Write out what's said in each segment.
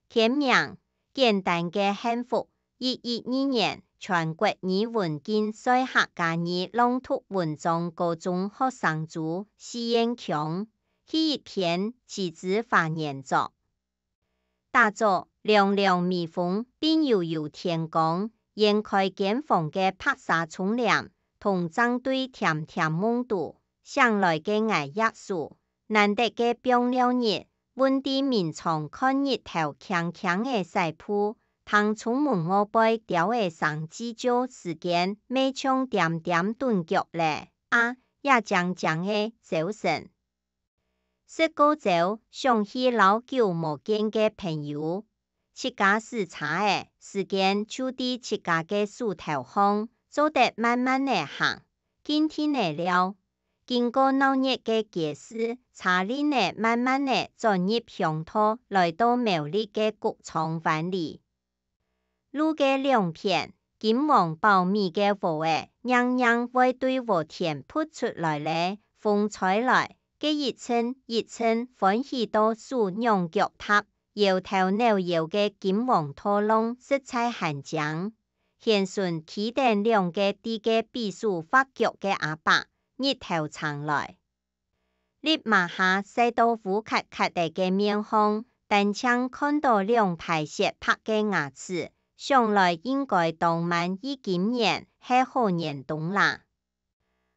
签名，简单嘅幸福。2012年，全國語文競賽客家語朗讀文章高中學生組試驗強，係一篇氣質華年作。打造亮亮蜜蜂並悠悠天光，掩蓋間房嘅白紗窗簾，同針對甜甜夢度，想來嘅愛約書，難得嘅冰了日，本地民眾看日頭強強嘅西鋪，當出門我背吊嘅上至少時間，未將點點頓腳咧，也將將嘅早晨。說過早想起老久無見嘅朋友，自家視察嘅時間就佇自家嘅樹頭上，做得慢慢地行，今天嚟了。經過鬧熱嘅街市，茶林呢慢慢地轉入鄉土，來到苗栗嘅谷倉灣裡。路嘅兩邊，金黃苞米嘅禾兒，樣樣會對禾田撲出來咧，風吹來，嘅一層一層歡喜到樹仰腳踏，搖頭扭搖嘅金黃土壤色彩罕將，現順起頂兩個地嘅比數發腳嘅阿伯。日頭長來，立馬下曬到烏咳咳地嘅面孔，但請看到兩排雪白嘅牙齒，想來應該當晚已今年係好年冬啦。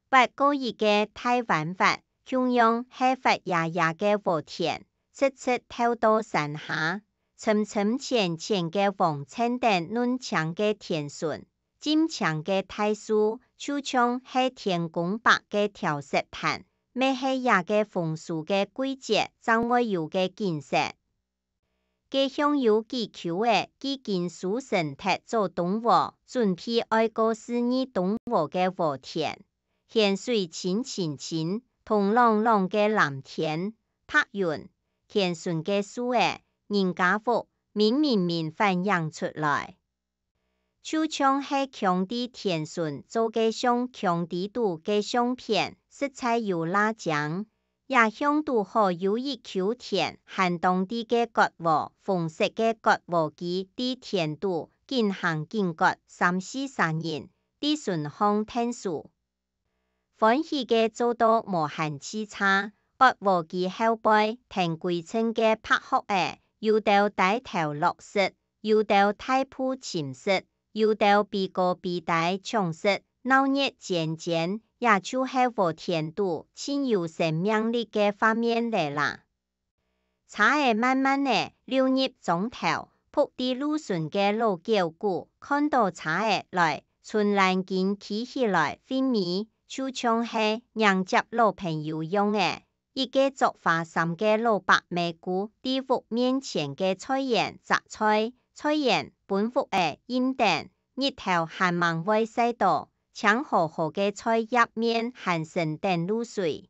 不過一個台灣法，同樣係發芽芽嘅禾田，直直透到山下，深深淺淺嘅黃青頂嫩青嘅田筍。金牆嘅大樹，就像係天公伯嘅調色盤，咩係也嘅風樹嘅季節，將會有嘅景色。嘅向有幾口嘅幾間樹生鐵做冬禾，準備愛過4年冬禾嘅禾田，鹹水清清清，同朗朗嘅藍天，白雲，鹹順嘅樹嘅人家福，明明明反映出來。就像係強地田筍做嘅像強地度嘅相片，色彩有辣醬，也向度好有一口田，寒冬地嘅割禾，紅色嘅割禾機地田度，緊行緊割3、4人，地順行聽數，歡喜嘅做到無限次差，割禾機後背停歸稱嘅白殼誒，有到大頭綠色，有到大鋪淺色。有到比個比大長色，鬧熱漸漸，也就係禾田度親有生命力嘅畫面嚟啦。茶兒慢慢地流入中頭，仆地路順嘅老舊谷，看到茶兒來，春蘭見起起來飛咪，就像係迎接老朋友樣嘅。一個做花衫嘅老伯妹姑，地屋面前嘅菜園摘菜。菜園本福嘅陰頂，日頭寒芒會曬到，青河河嘅菜葉面寒生等露水。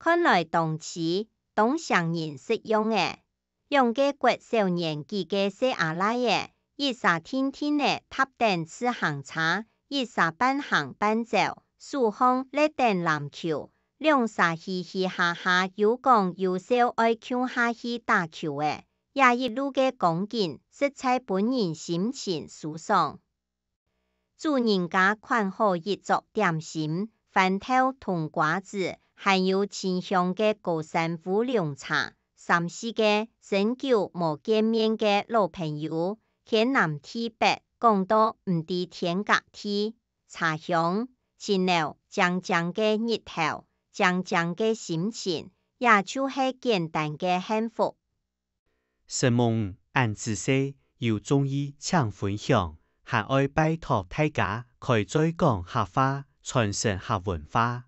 看來當時當上人適用嘅，用嘅國少年紀嘅細阿奶嘅，一撒天天嘅搭電吃行茶，一撒半行半走，樹巷咧電籃球，兩撒嘻嘻哈哈有講有笑愛跳下去打球嘅。也一路嘅講緊，色彩本人心情舒爽。主人家款好一桌點心，飯頭同瓜子，還有清香嘅高山烏龍茶。3、4個很久無見面嘅老朋友，天南地北講到唔知天隔地，茶香、清流、將將嘅日頭，將將嘅心情，也就係簡單嘅幸福。什麼按自細有中意搶分享，還愛拜託大家開再講客話，傳承客文化。